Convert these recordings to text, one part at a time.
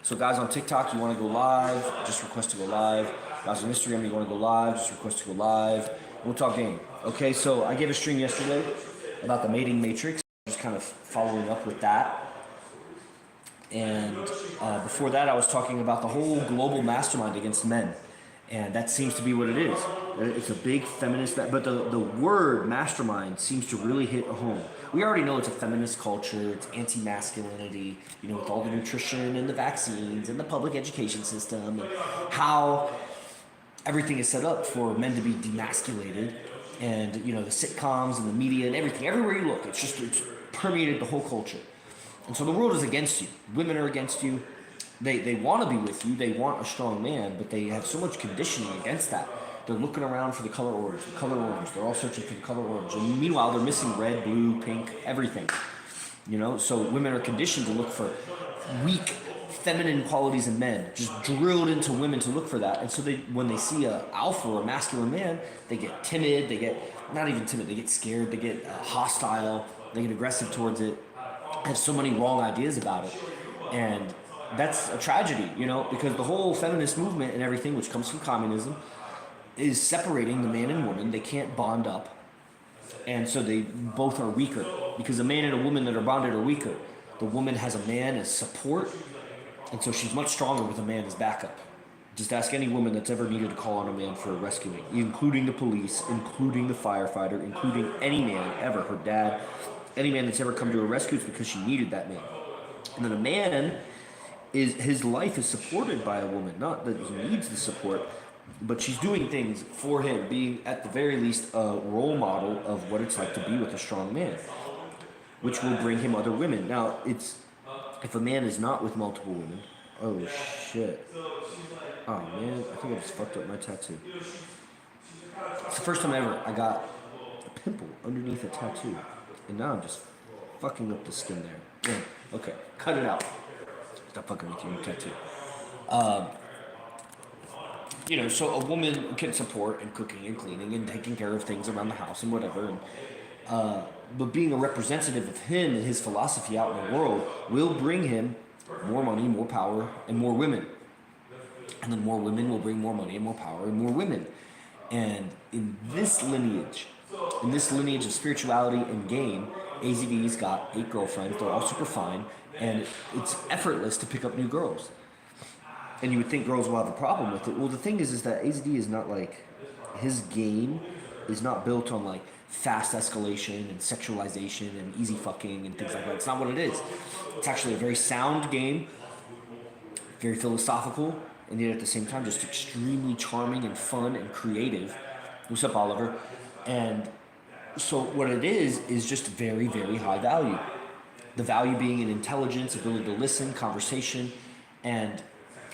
So guys on TikTok, you want to go live, just request to go live. Guys on Instagram, you want to go live, just request to go live. We'll talk game. Okay, so I gave a stream yesterday about the mating matrix, just kind of following up with that. And before that, I was talking about the whole global mastermind against men. And that seems to be what it is. It's a big feminist, but the word mastermind seems to really hit home. We already know it's a feminist culture, it's anti-masculinity, you know, with all the nutrition and the vaccines and the public education system, and how everything is set up for men to be demasculated. And, you know, the sitcoms and the media and everything, everywhere you look, it's permeated the whole culture. And so the world is against you. Women are against you. They want to be with you. They want a strong man, but they have so much conditioning against that. They're looking around for the color orange, They're all searching for the color orange. And meanwhile, they're missing red, blue, pink, everything. You know, so women are conditioned to look for weak, feminine qualities in men, just drilled into women to look for that. And so when they see a alpha or a masculine man, they get timid. They get, not even timid, they get scared. They get hostile. They get aggressive towards it. Have so many wrong ideas about it. And that's a tragedy, you know, because the whole feminist movement and everything, which comes from communism, is separating the man and woman. They can't bond up. And so they both are weaker, because a man and a woman that are bonded are weaker. The woman has a man as support, and so she's much stronger with a man as backup. Just ask any woman that's ever needed to call on a man for a rescuing, including the police, including the firefighter, including any man ever, her dad, any man that's ever come to her rescue, it's because she needed that man. And then a man, his life is supported by a woman, not that he needs the support, but she's doing things for him, being at the very least a role model of what it's like to be with a strong man, which will bring him other women. Now, if a man is not with multiple women, oh shit. Oh man, I think I just fucked up my tattoo. It's the first time ever I got a pimple underneath a tattoo, and now I'm just fucking up the skin there. Yeah, okay, cut it out. Stop fucking with your tattoo. You know, so a woman can support in cooking and cleaning and taking care of things around the house and whatever. And, but being a representative of him and his philosophy out in the world will bring him more money, more power, and more women. And then more women will bring more money and more power and more women. And in this lineage of spirituality and game, AZD's got 8 girlfriends. They're all super fine. And it's effortless to pick up new girls. And you would think girls will have a problem with it. Well, the thing is that AZD is not like, his game is not built on like fast escalation and sexualization and easy fucking and things like that. It's not what it is. It's actually a very sound game, very philosophical, and yet at the same time just extremely charming and fun and creative. What's up, Oliver? And so what it is just very, very high value. The value being in intelligence, ability to listen, conversation, and,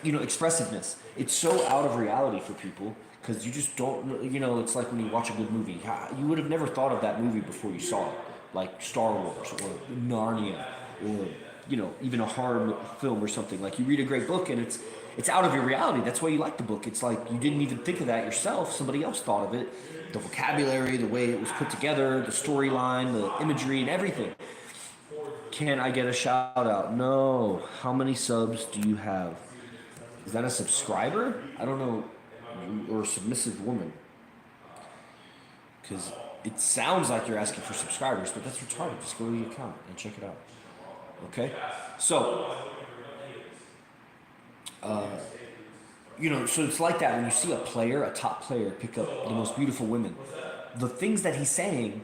you know, expressiveness. It's so out of reality for people because you just don't, you know, it's like when you watch a good movie. You would have never thought of that movie before you saw it, like Star Wars or Narnia or, you know, even a horror film or something. Like you read a great book and it's out of your reality. That's why you like the book. It's like you didn't even think of that yourself. Somebody else thought of it. The vocabulary, the way it was put together, the storyline, the imagery, and everything. Can I get a shout out? No. How many subs do you have? Is that a subscriber? I don't know. Or a submissive woman. Because it sounds like you're asking for subscribers, but that's retarded. Just go to your account and check it out. Okay? So, you know, so it's like that when you see a top player, pick up the most beautiful women. The things that he's saying,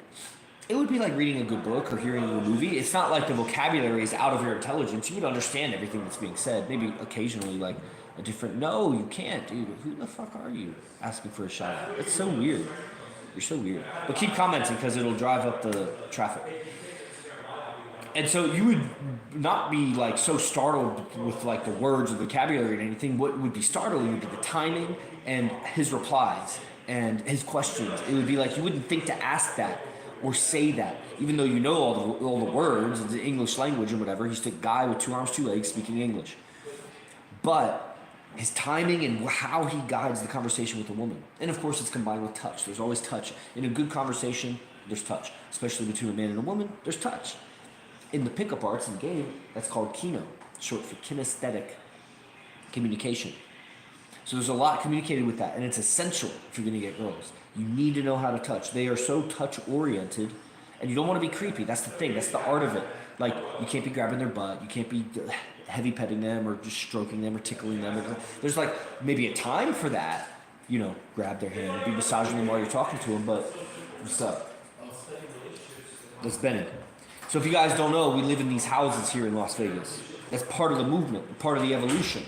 it would be like reading a good book or hearing a movie. It's not like the vocabulary is out of your intelligence. You would understand everything that's being said. Maybe occasionally like a different, no, you can't, dude. Who the fuck are you asking for a shout out? It's so weird. You're so weird. But keep commenting because it'll drive up the traffic. And so you would not be like so startled with like the words or vocabulary and anything. What would be startling would be the timing and his replies and his questions. It would be like you wouldn't think to ask that or say that, even though you know all the words, the English language or whatever. He's a guy with 2 arms, 2 legs speaking English. But his timing and how he guides the conversation with a woman. And of course it's combined with touch. There's always touch. In a good conversation, there's touch. Especially between a man and a woman, there's touch. In the pickup arts in the game, that's called kino, short for kinesthetic communication. So there's a lot communicated with that, and it's essential if you're going to get girls. You need to know how to touch. They are so touch-oriented, and you don't want to be creepy. That's the thing. That's the art of it. Like, you can't be grabbing their butt. You can't be heavy petting them or just stroking them or tickling them. There's like maybe a time for that. You know, grab their hand and be massaging them while you're talking to them, but what's up? That's Benny. So if you guys don't know, we live in these houses here in Las Vegas. That's part of the movement, part of the evolution.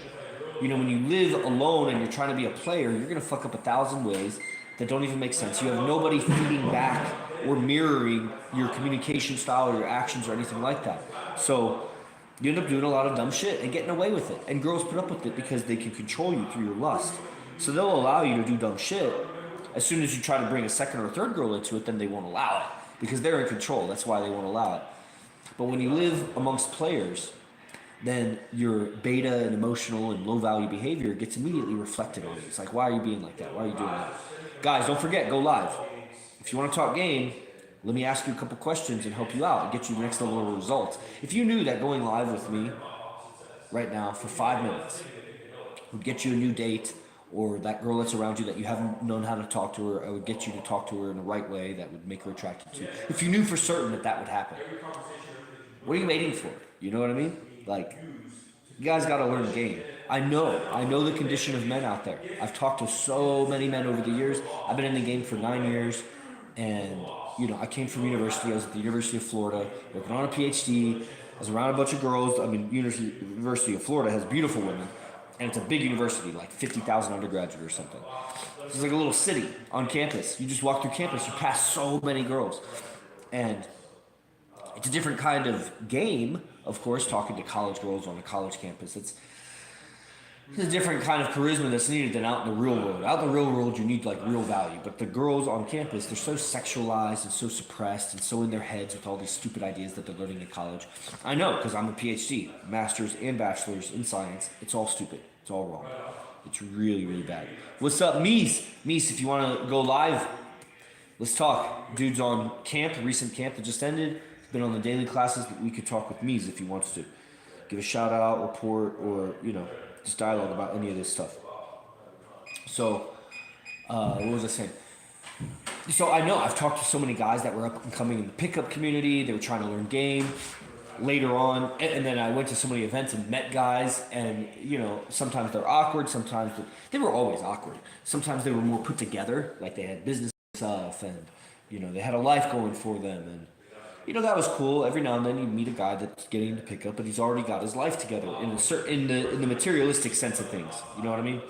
You know, when you live alone and you're trying to be a player, you're going to fuck up 1,000 ways that don't even make sense. You have nobody feeding back or mirroring your communication style or your actions or anything like that. So you end up doing a lot of dumb shit and getting away with it. And girls put up with it because they can control you through your lust. So they'll allow you to do dumb shit. As soon as you try to bring a second or third girl into it, then they won't allow it because they're in control. That's why they won't allow it. But when you live amongst players, then your beta and emotional and low value behavior gets immediately reflected on you. It's like, why are you being like that? Why are you doing that? Guys, don't forget, go live. If you want to talk game, let me ask you a couple questions and help you out and get you the next level of results. If you knew that going live with me right now for 5 minutes would get you a new date, or that girl that's around you that you haven't known how to talk to her, I would get you to talk to her in the right way that would make her attracted to you. If you knew for certain that that would happen, what are you waiting for? You know what I mean? Like, you guys got to learn the game. I know the condition of men out there. I've talked to so many men over the years. I've been in the game for 9 years, and you know, I came from university. I was at the University of Florida, working on a PhD. I was around a bunch of girls. I mean, University of Florida has beautiful women, and it's a big university, like 50,000 undergraduates or something. It's like a little city on campus. You just walk through campus, you pass so many girls, and it's a different kind of game, of course, talking to college girls on a college campus. It's a different kind of charisma that's needed than out in the real world. Out in the real world, you need like real value. But the girls on campus, they're so sexualized and so suppressed and so in their heads with all these stupid ideas that they're learning in college. I know, because I'm a PhD, master's and bachelor's in science. It's all stupid. It's all wrong. It's really, really bad. What's up, Mies? Mies, if you want to go live, let's talk. Dude's on camp, recent camp that just ended. Been on the daily classes. We could talk with Mies if he wants to. Give a shout out, report, or, you know, just dialogue about any of this stuff. So, what was I saying? So I know I've talked to so many guys that were up and coming in the pickup community. They were trying to learn game later on. And then I went to so many events and met guys, and, you know, sometimes they're awkward. Sometimes they were always awkward. Sometimes they were more put together, like they had business stuff and, you know, they had a life going for them. And, you know, that was cool. Every now and then you meet a guy that's getting into pickup, but he's already got his life together in the materialistic sense of things. You know what I mean?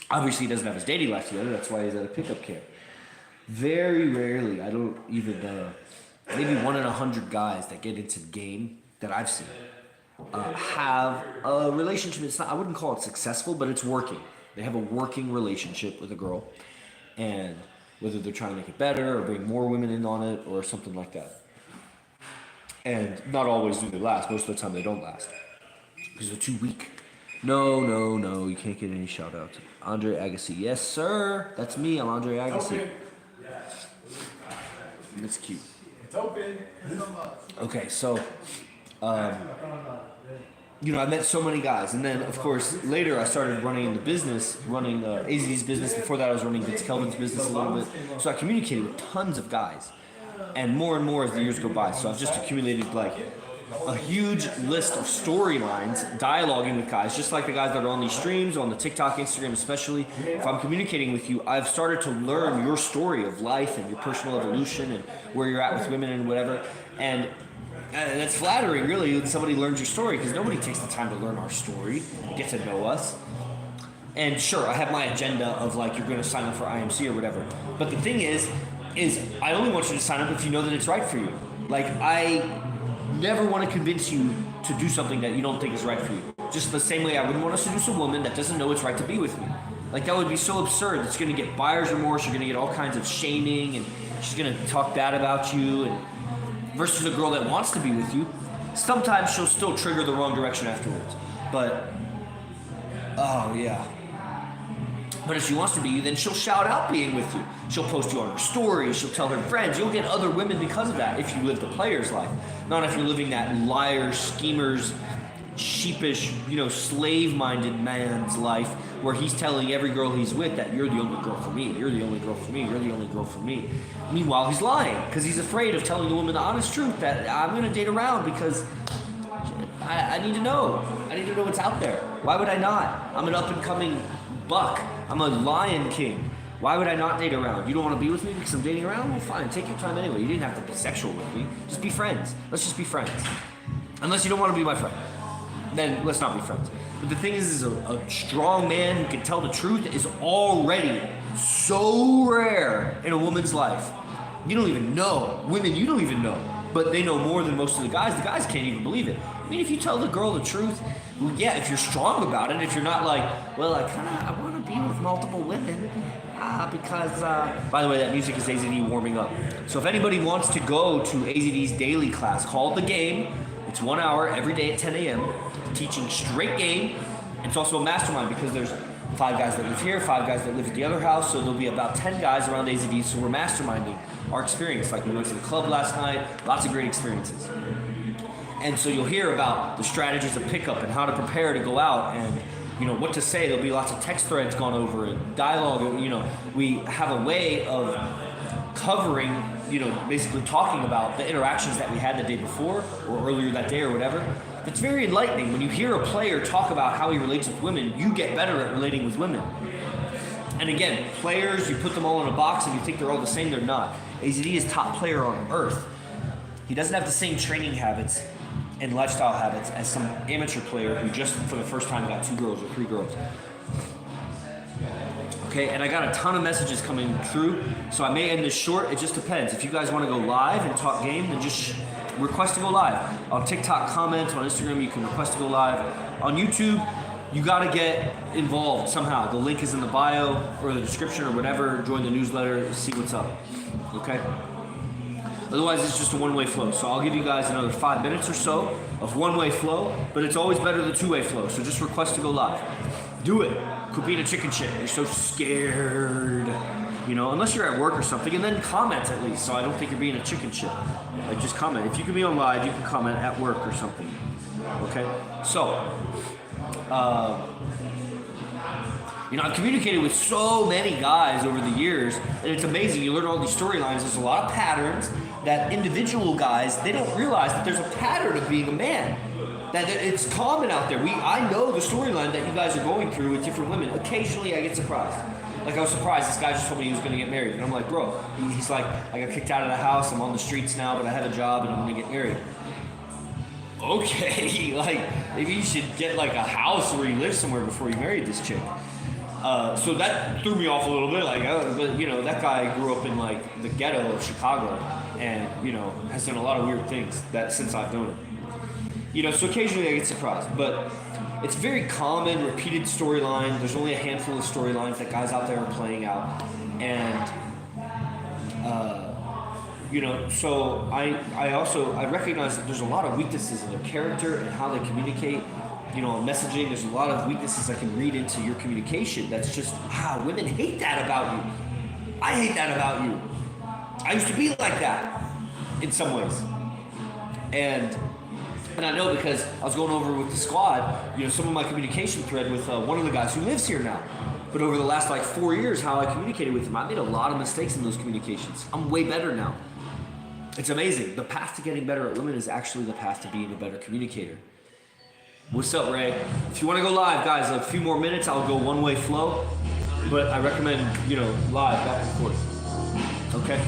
Obviously, he doesn't have his dating life together. That's why he's at a pickup camp. Very rarely, I don't even maybe 1 in 100 guys that get into the game that I've seen have a relationship. It's not, I wouldn't call it successful, but it's working. They have a working relationship with a girl, and whether they're trying to make it better or bring more women in on it or something like that. And not always do they last. Most of the time they don't last because they're too weak. No, you can't get any shout outs. Andre Agassi. Yes, sir. That's me. I'm Andre Agassi. That's cute. It's open. Okay, so, you know, I met so many guys, and then of course later I started running the business, running AZ's business. Before that, I was running Vince Kelvin's business a little bit. So I communicated with tons of guys, and more as the years go by. So I've just accumulated like a huge list of storylines, dialoguing with guys, just like the guys that are on these streams, on the TikTok, Instagram especially. If I'm communicating with you, I've started to learn your story of life and your personal evolution and where you're at with women and whatever. And that's flattering, really, when somebody learns your story, because nobody takes the time to learn our story and get to know us. And sure, I have my agenda of like, you're going to sign up for IMC or whatever. But the thing is I only want you to sign up if you know that it's right for you. Like, I never want to convince you to do something that you don't think is right for you. Just the same way I wouldn't want to seduce a woman that doesn't know it's right to be with me. Like, that would be so absurd. It's going to get buyer's remorse. You're going to get all kinds of shaming, and she's going to talk bad about you. And versus a girl that wants to be with you, sometimes she'll still trigger the wrong direction afterwards. But, oh yeah. But if she wants to be you, then she'll shout out being with you. She'll post you on her stories. She'll tell her friends. You'll get other women because of that if you live the player's life. Not if you're living that liar, schemer's, sheepish, slave-minded man's life where he's telling every girl he's with that you're the only girl for me, you're the only girl for me, you're the only girl for me. Meanwhile, he's lying because he's afraid of telling the woman the honest truth that I'm going to date around because I need to know. I need to know what's out there. Why would I not? I'm an up-and-coming buck. I'm a lion king. Why would I not date around? You don't want to be with me because I'm dating around? Well, fine. Take your time anyway. You didn't have to be sexual with me. Just be friends. Let's just be friends. Unless you don't want to be my friend. Then let's not be friends. But the thing is a strong man who can tell the truth is already so rare in a woman's life. You don't even know. Women, you don't even know. But they know more than most of the guys. The guys can't even believe it. I mean, if you tell the girl the truth, well, yeah, if you're strong about it, if you're not like, well, I want to be with multiple women because, by the way, that music is AZD warming up. So if anybody wants to go to AZD's daily class called The Game, it's 1 hour every day at 10 a.m. teaching straight game. It's also a mastermind because there's 5 guys that live here, 5 guys that live at the other house, so there'll be about 10 guys around AZD, so we're masterminding our experience. Like we went to the club last night, lots of great experiences. And so you'll hear about the strategies of pickup and how to prepare to go out and what to say. There'll be lots of text threads gone over and dialogue. We have a way of covering, basically talking about the interactions that we had the day before or earlier that day or whatever. It's very enlightening. When you hear a player talk about how he relates with women, you get better at relating with women. And again, players, you put them all in a box and you think they're all the same, they're not. AZD is top player on earth. He doesn't have the same training habits and lifestyle habits as some amateur player who just for the first time got 2 girls or 3 girls. Okay, and I got a ton of messages coming through, so I may end this short. It just depends. If you guys want to go live and talk game, then just request to go live. On TikTok, comment. On Instagram, you can request to go live. On YouTube, you got to get involved somehow. The link is in the bio or the description or whatever. Join the newsletter, see what's up. Okay? Otherwise, it's just a one-way flow. So I'll give you guys another 5 minutes or so of one-way flow, but it's always better than two-way flow. So just request to go live. Do it. Could be in a chicken shit. You're so scared, unless you're at work or something, and then comment at least. So I don't think you're being a chicken shit. Like just comment. If you can be on live, you can comment at work or something. Okay? So, I've communicated with so many guys over the years, and it's amazing. You learn all these storylines. There's a lot of patterns that individual guys, they don't realize that there's a pattern of being a man. That it's common out there. I know the storyline that you guys are going through with different women. Occasionally I get surprised. Like I was surprised this guy just told me he was going to get married. And I'm like, bro, he's like, I got kicked out of the house. I'm on the streets now, but I have a job and I'm going to get married. Okay, like maybe you should get like a house where you live somewhere before you marry this chick. So that threw me off a little bit. Like, but that guy grew up in like the ghetto of Chicago, and has done a lot of weird things that since I've known him. So occasionally I get surprised, but it's very common, repeated storyline. There's only a handful of storylines that guys out there are playing out, and so I recognize that there's a lot of weaknesses in their character and how they communicate. Messaging, there's a lot of weaknesses I can read into your communication. That's just, women hate that about you. I hate that about you. I used to be like that in some ways. And I know because I was going over with the squad, some of my communication thread with one of the guys who lives here now. But over the last 4 years, how I communicated with him, I made a lot of mistakes in those communications. I'm way better now. It's amazing. The path to getting better at women is actually the path to being a better communicator. What's up, Ray? If you want to go live, guys, a few more minutes, I'll go one-way flow. But I recommend, live, back and forth. Okay?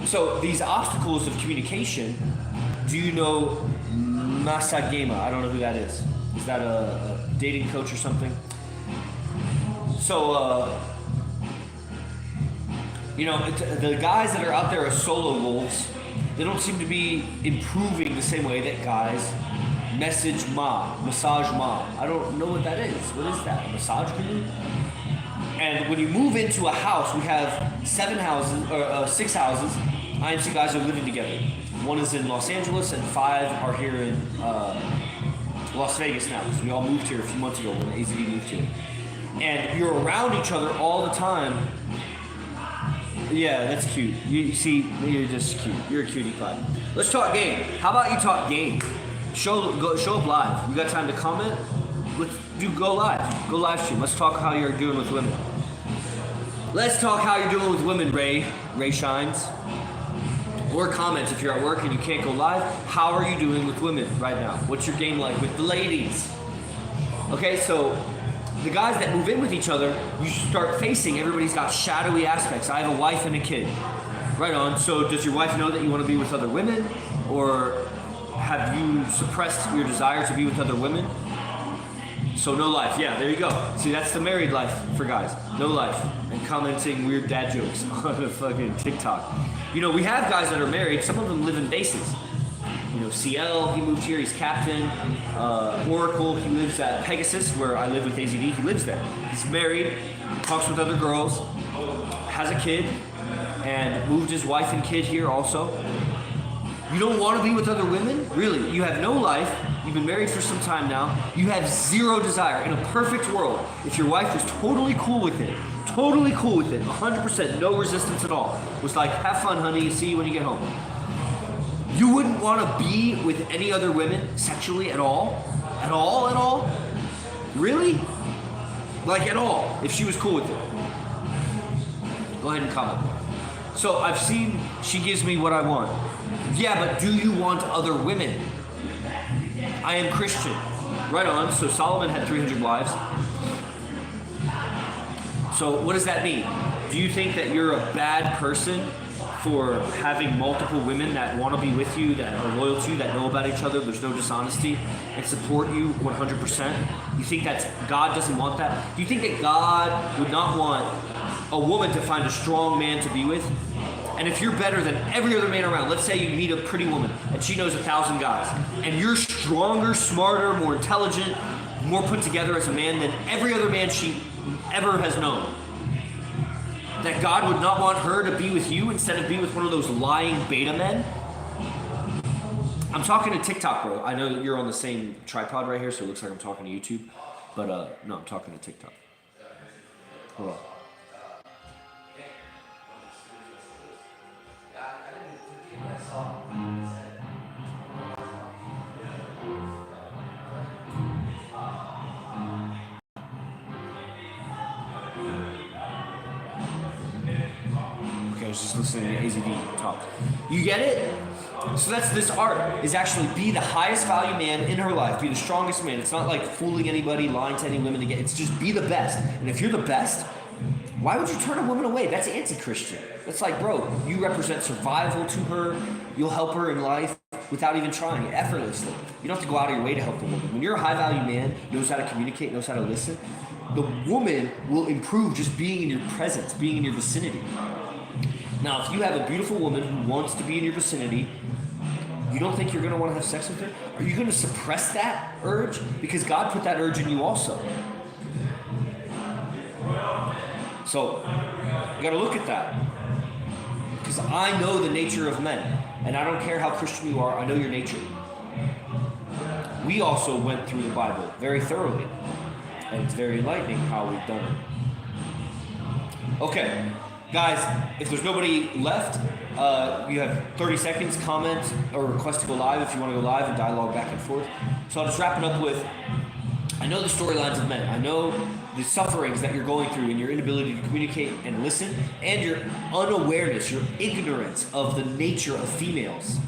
So these obstacles of communication, do you know Masagema? I don't know who that is. Is that a dating coach or something? So, the guys that are out there as solo wolves, they don't seem to be improving the same way that guys massage ma. I don't know what that is. What is that? A massage guru? And when you move into a house, we have 6 houses. IMC guys are living together. 1 is in Los Angeles and 5 are here in Las Vegas now, because we all moved here a few months ago when AZD moved here. And you're around each other all the time. Yeah, that's cute. You see, you're just cute. You're a cutie pie. Let's talk game. How about you talk game? Show up live. You got time to comment? Go live. Go live stream. Let's talk how you're doing with women. Let's talk how you're doing with women, Ray Shines. Or comment if you're at work and you can't go live. How are you doing with women right now? What's your game like with the ladies? Okay, so the guys that move in with each other, you start facing everybody's got shadowy aspects. I have a wife and a kid. Right on. So does your wife know that you want to be with other women? Or have you suppressed your desire to be with other women? So no life. Yeah, there you go. See, that's the married life for guys. No life. And commenting weird dad jokes on a fucking TikTok. You know, we have guys that are married. Some of them live in bases. You know, CL, he moved here, he's captain. Oracle, he lives at Pegasus, where I live with AZD. He lives there. He's married, talks with other girls, has a kid, and moved his wife and kid here also. You don't want to be with other women? Really? You have no life. You've been married for some time now. You have zero desire. In a perfect world, if your wife was totally cool with it, 100%, no resistance at all, was like, have fun, honey, see you when you get home. You wouldn't want to be with any other women sexually at all? At all? Really? Like at all, if she was cool with it. Go ahead and comment. So I've seen she gives me what I want. Yeah, but do you want other women? I am Christian. Right on. So Solomon had 300 wives. So what does that mean? Do you think that you're a bad person for having multiple women that want to be with you, that are loyal to you, that know about each other, there's no dishonesty, and support you 100%? You think that God doesn't want that? Do you think that God would not want a woman to find a strong man to be with? And if you're better than every other man around, let's say you meet a pretty woman and she knows 1,000 guys, and you're stronger, smarter, more intelligent, more put together as a man than every other man she ever has known, that God would not want her to be with you instead of be with one of those lying beta men? I'm talking to TikTok, bro. I know that you're on the same tripod right here, so it looks like I'm talking to YouTube, but no, I'm talking to TikTok. Hold on. Okay, I was just listening to AZD talk. You get it? So that's this art, is actually be the highest value man in her life, be the strongest man. It's not like fooling anybody, lying to any women to get, it's just be the best. And if you're the best, why would you turn a woman away? That's anti-Christian. That's like, bro, you represent survival to her. You'll help her in life without even trying, effortlessly. You don't have to go out of your way to help the woman. When you're a high-value man, knows how to communicate, knows how to listen, the woman will improve just being in your presence, being in your vicinity. Now, if you have a beautiful woman who wants to be in your vicinity, you don't think you're going to want to have sex with her? Are you going to suppress that urge? Because God put that urge in you also. So, you got to look at that. Because I know the nature of men. And I don't care how Christian you are, I know your nature. We also went through the Bible very thoroughly. And it's very enlightening how we've done it. Okay, guys, if there's nobody left, you have 30 seconds, comment or request to go live if you want to go live and dialogue back and forth. So I'll just wrap it up with, I know the storylines of men. I know the sufferings that you're going through and your inability to communicate and listen, and your unawareness, your ignorance of the nature of females.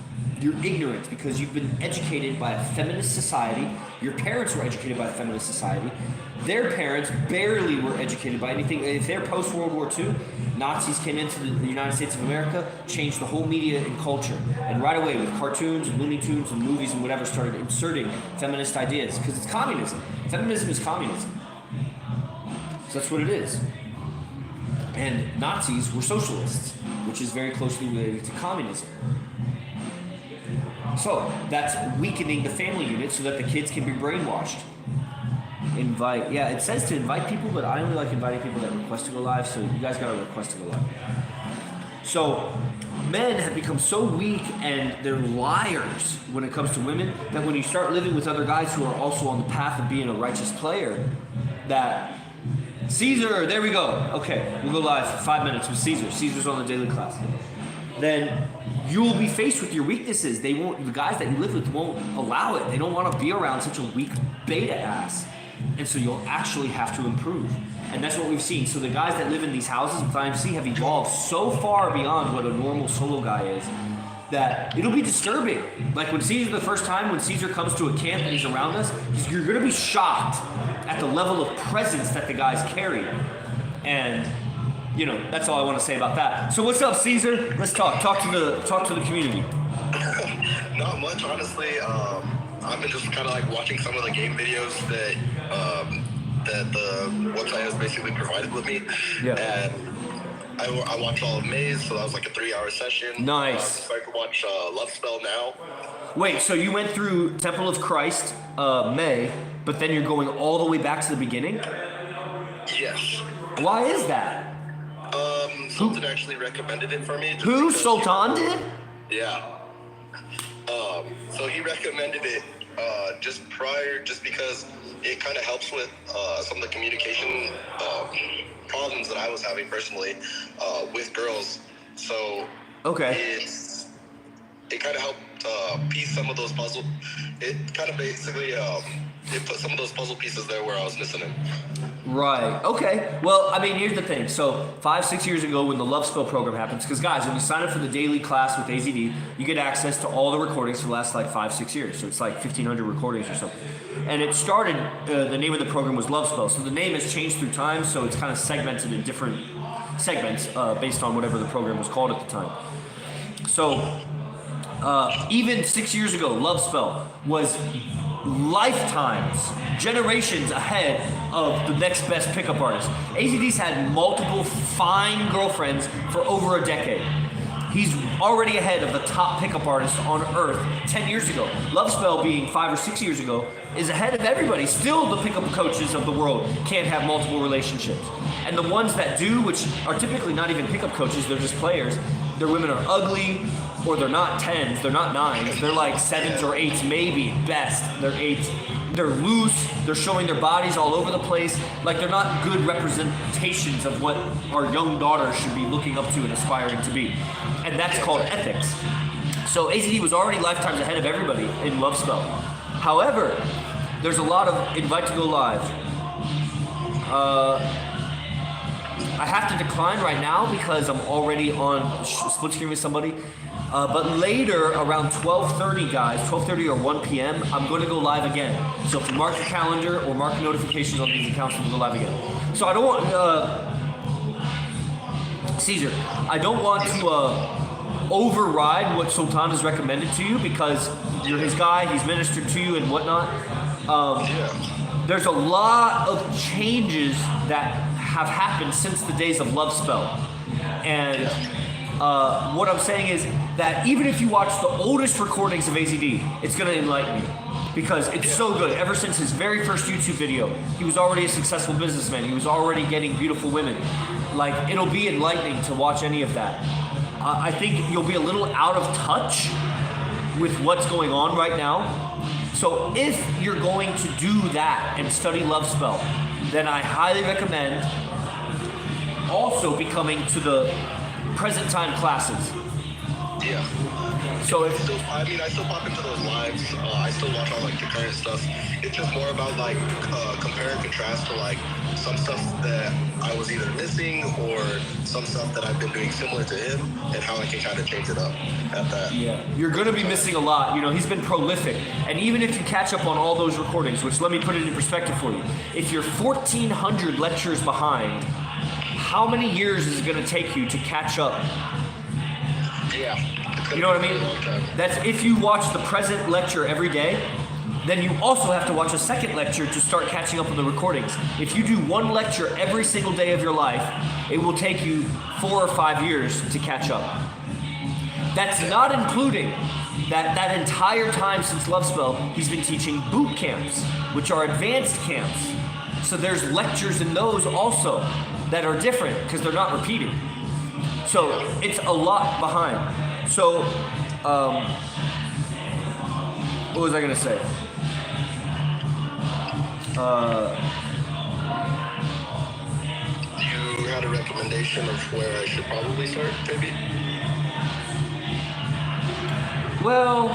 You're ignorant because you've been educated by a feminist society. Your parents were educated by a feminist society. Their parents barely were educated by anything. If they're post-World War II, Nazis came into the United States of America, changed the whole media and culture. And right away with cartoons and Looney Tunes and movies and whatever started inserting feminist ideas because it's communism. Feminism is communism. So that's what it is. And Nazis were socialists, which is very closely related to communism. So that's weakening the family unit so that the kids can be brainwashed. Invite, yeah, it says to invite people, but I only like inviting people that request to go live, so you guys gotta request to go live. So men have become so weak and they're liars when it comes to women that when you start living with other guys who are also on the path of being a righteous player, that Caesar, there we go. Okay, we'll go live for 5 minutes with Caesar. Caesar's on the daily class. Then you'll be faced with your weaknesses. The guys that you live with won't allow it. They don't want to be around such a weak beta ass. And so you'll actually have to improve. And that's what we've seen. So the guys that live in these houses with IMC have evolved so far beyond what a normal solo guy is that it'll be disturbing. Like when the first time when Caesar comes to a camp and he's around us, you're going to be shocked at the level of presence that the guys carry. And that's all I want to say about that. So what's up, Caesar? Let's talk. Talk to the community. Not much, honestly. I've been just kind of like watching some of the game videos that the website has basically provided with me. Yeah. And I watched all of Maze, so that was like a 3-hour session. Nice. So I can watch Love Spell now. Wait, so you went through Temple of Christ, May, but then you're going all the way back to the beginning? Yes. Why is that? Sultan actually recommended it for me. Who? Sultan did? Yeah. So he recommended it just because it kind of helps with some of the communication problems that I was having personally with girls. So okay, it kind of helped piece some of those puzzle. It kind of basically it put some of those puzzle pieces there where I was missing them. Right. Okay. Well, I mean, here's the thing. So 5-6 years ago when the Love Spell program happens, because guys, when you sign up for the daily class with AZD, you get access to all the recordings for the last like 5-6 years. So it's like 1,500 recordings or something. And it started, the name of the program was Love Spell. So the name has changed through time. So it's kind of segmented in different segments based on whatever the program was called at the time. So even 6 years ago, Love Spell was lifetimes, generations ahead of the next best pickup artist. AZD's had multiple fine girlfriends for over a decade. He's already ahead of the top pickup artists on earth 10 years ago. Love Spell being 5 or 6 years ago is ahead of everybody. Still the pickup coaches of the world can't have multiple relationships. And the ones that do, which are typically not even pickup coaches, they're just players, their women are ugly, or they're not 10s, they're not 9s, they're like 7s or 8s, maybe best. They're 8s. They're loose, they're showing their bodies all over the place. Like they're not good representations of what our young daughters should be looking up to and aspiring to be. And that's called ethics. So AZD was already lifetimes ahead of everybody in Love Spell. However, there's a lot of invite to go live. I have to decline right now because I'm already on split screen with somebody. But later, around 12:30, guys, 12:30 or 1 p.m., I'm going to go live again. So if you mark your calendar or mark notifications on these accounts, we'll go live again. So I don't want, Caesar, I don't want to override what Sultan has recommended to you because you're his guy, he's ministered to you and whatnot. There's a lot of changes that have happened since the days of Love Spell. And what I'm saying is that even if you watch the oldest recordings of AZD, it's going to enlighten you because it's so good. Ever since his very first YouTube video, he was already a successful businessman. He was already getting beautiful women. Like, it'll be enlightening to watch any of that. I think you'll be a little out of touch with what's going on right now. So if you're going to do that and study Love Spell, then I highly recommend also becoming to the present time classes. Yeah. So if I still pop into those lives. I still watch all like the current stuff. It's just more about like compare and contrast to like some stuff that I was either missing or some stuff that I've been doing similar to him and how I can kind of change it up at that. Yeah, you're going to be missing a lot. You know, he's been prolific. And even if you catch up on all those recordings, which let me put it in perspective for you, if you're 1,400 lectures behind, how many years is it going to take you to catch up? Yeah. You know what I mean? That's if you watch the present lecture every day, then you also have to watch a second lecture to start catching up on the recordings. If you do one lecture every single day of your life, it will take you 4 or 5 years to catch up. That's not including that entire time since Love Spell, he's been teaching boot camps, which are advanced camps. So there's lectures in those also that are different because they're not repeating. So it's a lot behind. So, what was I going to say? You had a recommendation of where I should probably start, maybe? Well,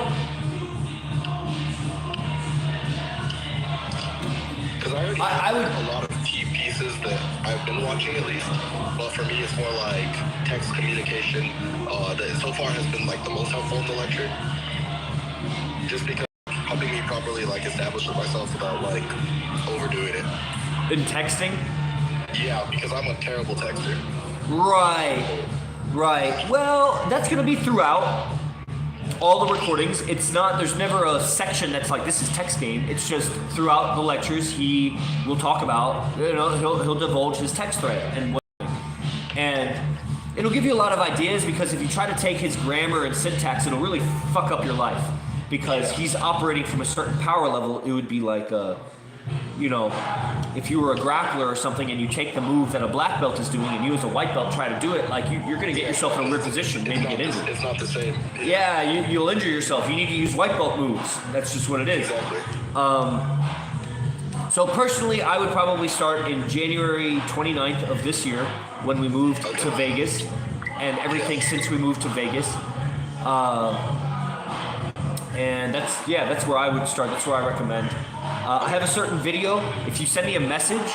Because I already I would. have a lot of key pieces that I've been watching at least. But for me, it's more like text communication that so far has been like the most helpful in the lecture. Just because helping me properly like establish it myself without like overdoing it. In texting? Yeah, because I'm a terrible texter. Right. Right. Well, that's going to be throughout all the recordings. It's not, there's never a section that's like, this is text game. It's just throughout the lectures, he will talk about, he'll divulge his text thread and it'll give you a lot of ideas, because if you try to take his grammar and syntax, it'll really fuck up your life, because he's operating from a certain power level. It would be like if you were a grappler or something and you take the move that a black belt is doing and you as a white belt try to do it, like you're going to get yourself in a weird position, maybe get injured. It's not the same. Yeah, you'll injure yourself. You need to use white belt moves. That's just what it is. Exactly. So personally, I would probably start in January 29th of this year when we moved to Vegas, and everything since we moved to Vegas. And that's where I would start. That's where I recommend. I have a certain video. If you send me a message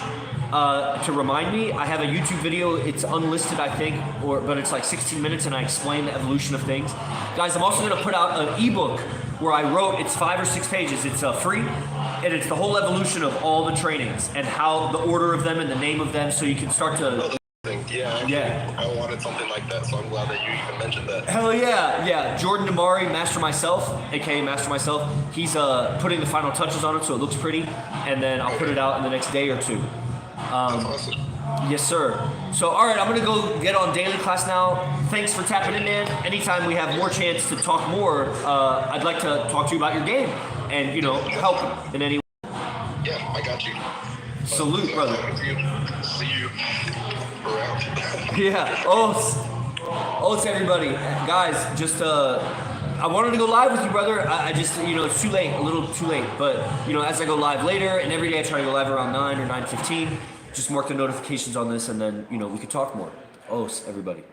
to remind me, I have a YouTube video. It's unlisted, I think, but it's like 16 minutes, and I explain the evolution of things. Guys, I'm also going to put out an ebook where I wrote. It's 5 or 6 pages. It's free, and it's the whole evolution of all the trainings and how the order of them and the name of them, so you can start to. Yeah. I wanted something like that, so I'm glad that you even mentioned that. Hell yeah. Jordan Damari, Master Myself, aka Master Myself, he's putting the final touches on it so it looks pretty, and then I'll put it out in the next day or two. That's awesome. Yes, sir. So, all right, I'm going to go get on daily class now. Thanks for tapping in, man. Anytime we have more chance to talk more, I'd like to talk to you about your game and, help in any way. Yeah, I got you. Salute, brother. See you around. Yeah. Oh, it's everybody. Guys, just, I wanted to go live with you, brother. I just, it's too late, a little too late. But, as I go live later, and every day I try to go live around 9 or 9:15, just mark the notifications on this, and then, we could talk more. Everybody.